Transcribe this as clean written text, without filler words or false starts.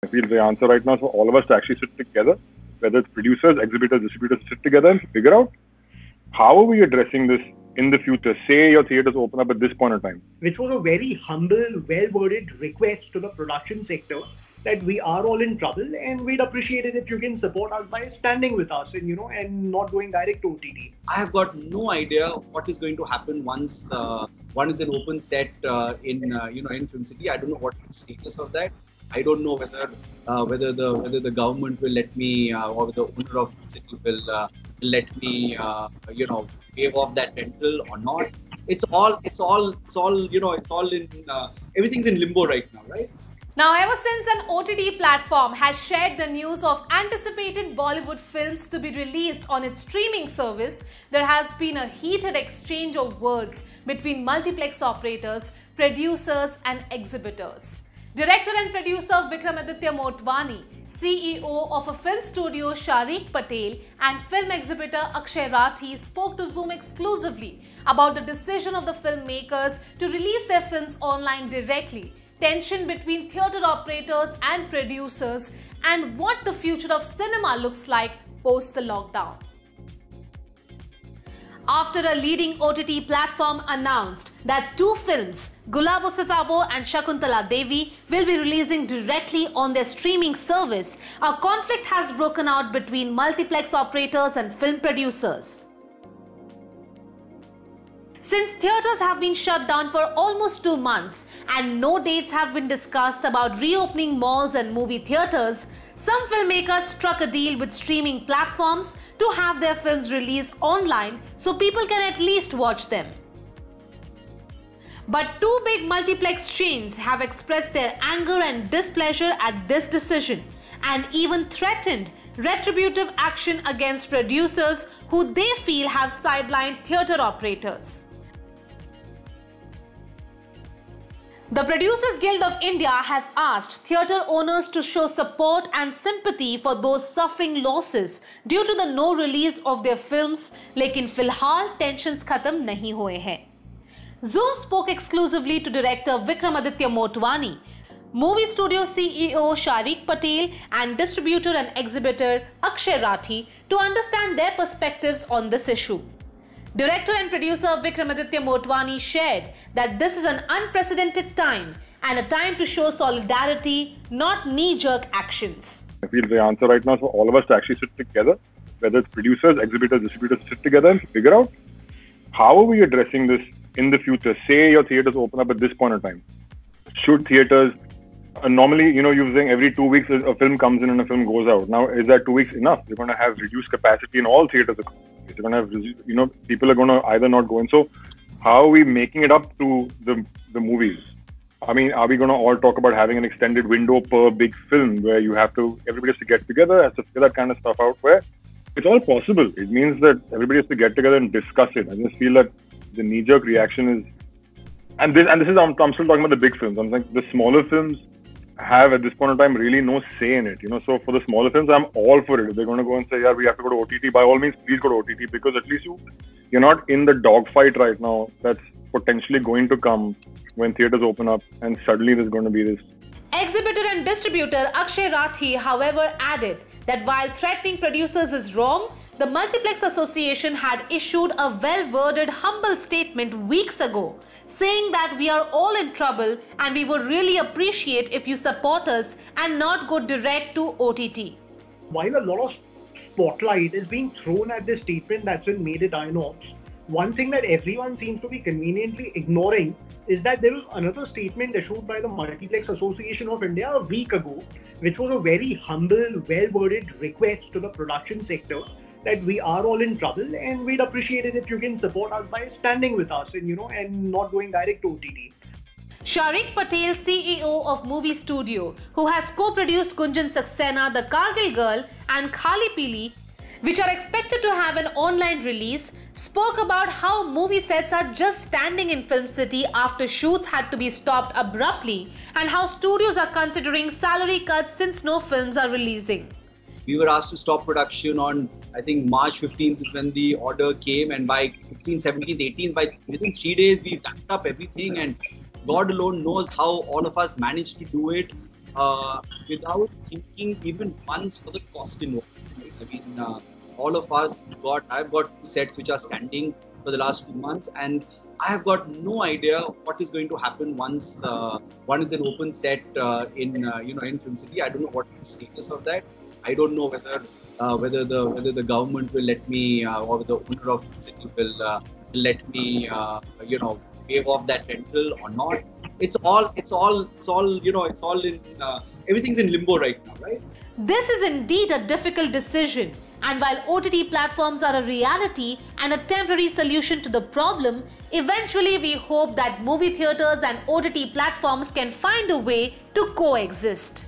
I feel the answer right now is for all of us to actually sit together, whether it's producers, exhibitors, distributors, sit together and figure out how are we addressing this in the future. Say your theaters open up at this point in time. Which was a very humble, well-worded request to the production sector that we are all in trouble and we'd appreciate it if you can support us by standing with us and not going direct to OTT. I have got no idea what is going to happen once one is an open set in Film City. I don't know what is the status of that. I don't know whether the government will let me or the owner of Film City will let me waive off that rental or not. It's all in everything's in limbo right now, right? Now, ever since an OTT platform has shared the news of anticipated Bollywood films to be released on its streaming service, there has been a heated exchange of words between multiplex operators, producers and exhibitors. Director and producer Vikramaditya Motwani, CEO of a film studio Sharik Patel and film exhibitor Akshay Rathi spoke to Zoom exclusively about the decision of the filmmakers to release their films online directly, tension between theatre operators and producers, and what the future of cinema looks like post the lockdown. After a leading OTT platform announced that two films, Gulabo Sitabo and Shakuntala Devi, will be releasing directly on their streaming service, a conflict has broken out between multiplex operators and film producers. Since theatres have been shut down for almost 2 months and no dates have been discussed about reopening malls and movie theatres, some filmmakers struck a deal with streaming platforms to have their films released online so people can at least watch them. But two big multiplex chains have expressed their anger and displeasure at this decision and even threatened retributive action against producers who they feel have sidelined theatre operators. The Producers Guild of India has asked theatre owners to show support and sympathy for those suffering losses due to the no release of their films, lekin filhal tensions khatam nahi hue hain. Zoom spoke exclusively to director Vikramaditya Motwani, movie studio CEO Sharik Patel and distributor and exhibitor Akshay Rathi to understand their perspectives on this issue. Director and producer Vikramaditya Motwani shared that this is an unprecedented time and a time to show solidarity, not knee-jerk actions. I feel the answer right now is for all of us to actually sit together, whether it's producers, exhibitors, distributors, sit together and figure out how are we addressing this in the future. Say your theaters open up at this point in time. Should theaters normally, you're saying every 2 weeks a film comes in and a film goes out. Now, is that 2 weeks enough? You're going to have reduced capacity in all theaters. You're going to have, people are going to either not go in. So, how are we making it up to the movies? I mean, are we going to all talk about having an extended window per big film where everybody has to get together, has to figure that kind of stuff out where it's all possible. It means that everybody has to get together and discuss it. I just feel that the knee-jerk reaction is, and this is, I'm still talking about the big films. I'm saying the smaller films have at this point in time really no say in it. So for the smaller films, I'm all for it. If they're going to go and say, yeah, we have to go to OTT, by all means, please go to OTT, because at least you're not in the dogfight right now that's potentially going to come when theaters open up and suddenly there's going to be this. Exhibitor and distributor Akshay Rathi, however, added that while threatening producers is wrong, the Multiplex Association had issued a well-worded, humble statement weeks ago, saying that we are all in trouble and we would really appreciate if you support us and not go direct to OTT. While a lot of spotlight is being thrown at this statement that's been made at INOX, one thing that everyone seems to be conveniently ignoring is that there was another statement issued by the Multiplex Association of India a week ago, which was a very humble, well-worded request to the production sector that we are all in trouble and we'd appreciate it if you can support us by standing with us and not going direct to OTT. Sharik Patel, CEO of Movie Studio, who has co-produced Gunjan Saxena, The Kargil Girl and Khali Pili, which are expected to have an online release, spoke about how movie sets are just standing in Film City after shoots had to be stopped abruptly and how studios are considering salary cuts since no films are releasing. We were asked to stop production on, I think, March 15th is when the order came, and by 16th, 17th, 18th, by within 3 days, we wrapped up everything, and God alone knows how all of us managed to do it. without thinking even once for the cost involved. Right? I mean, all of us I've got 2 sets which are standing for the last 2 months, and I have got no idea what is going to happen once one is an open set in Film City. I don't know what the status of that. I don't know whether the government will let me or the owner of Film City will let me waive off that rental or not. It's all in everything's in limbo right now, right? This is indeed a difficult decision. And while OTT platforms are a reality and a temporary solution to the problem, eventually we hope that movie theaters and OTT platforms can find a way to coexist.